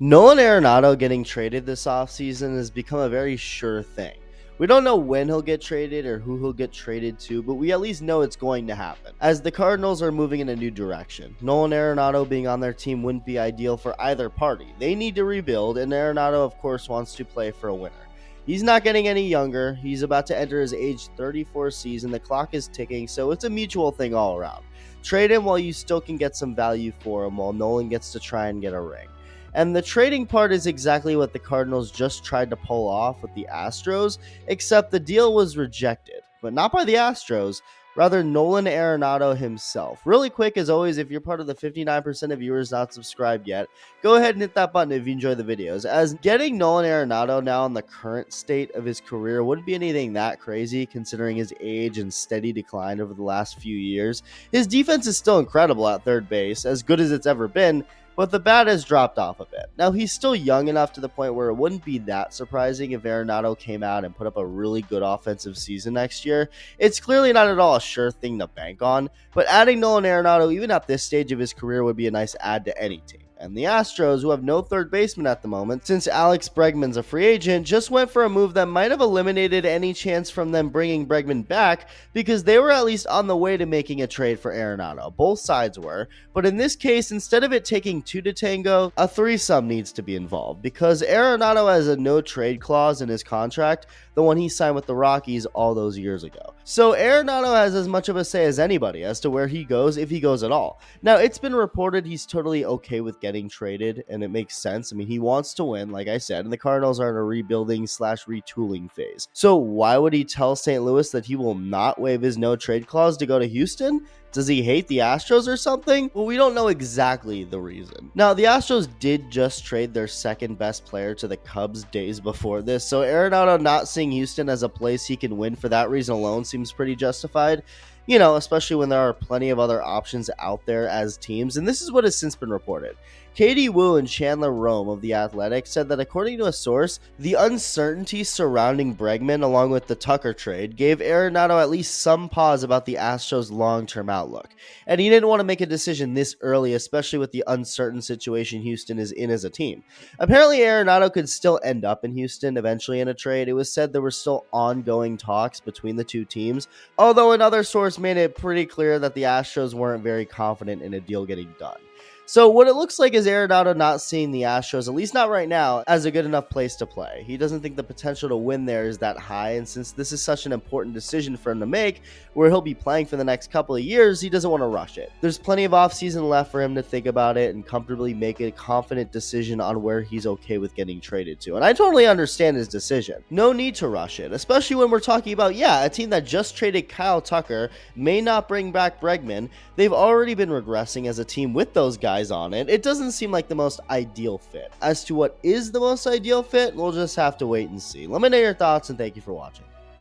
Nolan Arenado getting traded this offseason has become a very sure thing. We don't know when he'll get traded or who he'll get traded to, but we at least know it's going to happen, as the Cardinals are moving in a new direction. Nolan Arenado being on their team wouldn't be ideal for either party. They need to rebuild, and Arenado, of course, wants to play for a winner. He's not getting any younger. He's about to enter his age 34 season. The clock is ticking, so it's a mutual thing all around. Trade him while you still can get some value for him, while Nolan gets to try and get a ring. And the trading part is exactly what the Cardinals just tried to pull off with the Astros, except the deal was rejected, but not by the Astros, rather Nolan Arenado himself. Really quick, as always, if you're part of the 59% of viewers not subscribed yet, go ahead and hit that button if you enjoy the videos, as getting Nolan Arenado now in the current state of his career wouldn't be anything that crazy considering his age and steady decline over the last few years. His defense is still incredible at third base, as good as it's ever been, but the bat has dropped off a bit. Now, he's still young enough to the point where it wouldn't be that surprising if Arenado came out and put up a really good offensive season next year. It's clearly not at all a sure thing to bank on, but adding Nolan Arenado even at this stage of his career would be a nice add to any team. And the Astros, who have no third baseman at the moment, since Alex Bregman's a free agent, just went for a move that might have eliminated any chance from them bringing Bregman back, because they were at least on the way to making a trade for Arenado. Both sides were, but in this case, instead of it taking two to tango, a threesome needs to be involved, because Arenado has a no-trade clause in his contract, the one he signed with the Rockies all those years ago. So Arenado has as much of a say as anybody as to where he goes, if he goes at all. Now, it's been reported he's totally okay with getting traded, and it makes sense. I mean, he wants to win, like I said, and the Cardinals are in a rebuilding/retooling phase. So why would he tell St. Louis that he will not waive his no-trade clause to go to Houston? Does he hate the Astros or something? Well, we don't know exactly the reason. Now, the Astros did just trade their second best player to the Cubs days before this, so Arenado not seeing Houston as a place he can win for that reason alone seems pretty justified. You know, especially when there are plenty of other options out there as teams, and this is what has since been reported. Katie Wu and Chandler Rome of The Athletic said that according to a source, the uncertainty surrounding Bregman along with the Tucker trade gave Arenado at least some pause about the Astros' long-term outlook. And he didn't want to make a decision this early, especially with the uncertain situation Houston is in as a team. Apparently, Arenado could still end up in Houston eventually in a trade. It was said there were still ongoing talks between the two teams, although another source made it pretty clear that the Astros weren't very confident in a deal getting done. So what it looks like is Arenado not seeing the Astros, at least not right now, as a good enough place to play. He doesn't think the potential to win there is that high, and since this is such an important decision for him to make, where he'll be playing for the next couple of years, he doesn't want to rush it. There's plenty of offseason left for him to think about it and comfortably make a confident decision on where he's okay with getting traded to. And I totally understand his decision. No need to rush it, especially when we're talking about, a team that just traded Kyle Tucker, may not bring back Bregman. They've already been regressing as a team with those guys on it. It doesn't seem like the most ideal fit. As to what is the most ideal fit, we'll just have to wait and see. Let me know your thoughts, and thank you for watching.